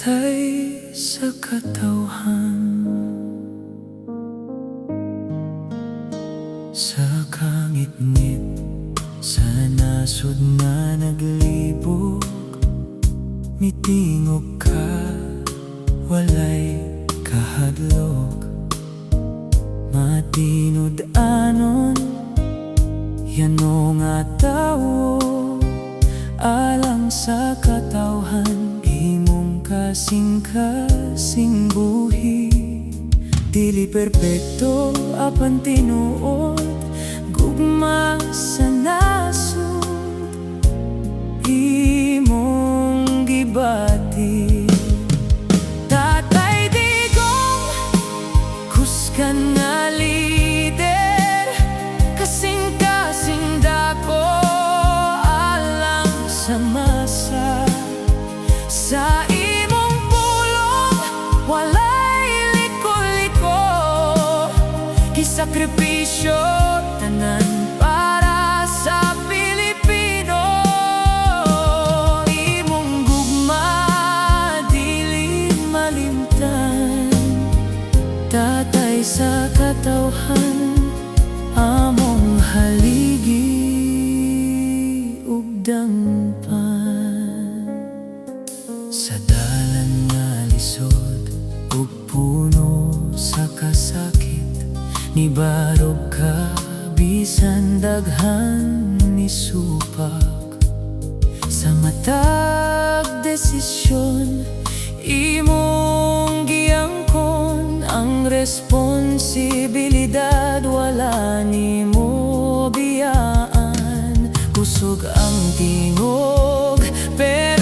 tatay sa katawhan. Sa kangit-ngit, sa nasod na naglibog, mitingog ka, walay kahadlok. Matinod anon, yano nga tawo, alang sa katawhan, himong kasing-kasing buhi. Dili perpekto apan tinuod, gugma sa nasod, himong gibati. Tatay Digong, kuskan nga lider, kasing-kasing dako, alang sa masa. Sa imong pulong, walay liko-liko, kisakripisyo tanan para sa Pilipino. Imong gugma, dili malimtan, tatay sa katawhan, among haligi ug dangpan. Sa dalan nga lisod ug puno sa kasakit, nibarog ka bisan daghan ni supak. Sa matag desisyon, imong giangkon ang responsibilidad, wala nimo biyaan. Kusog ang tingog pero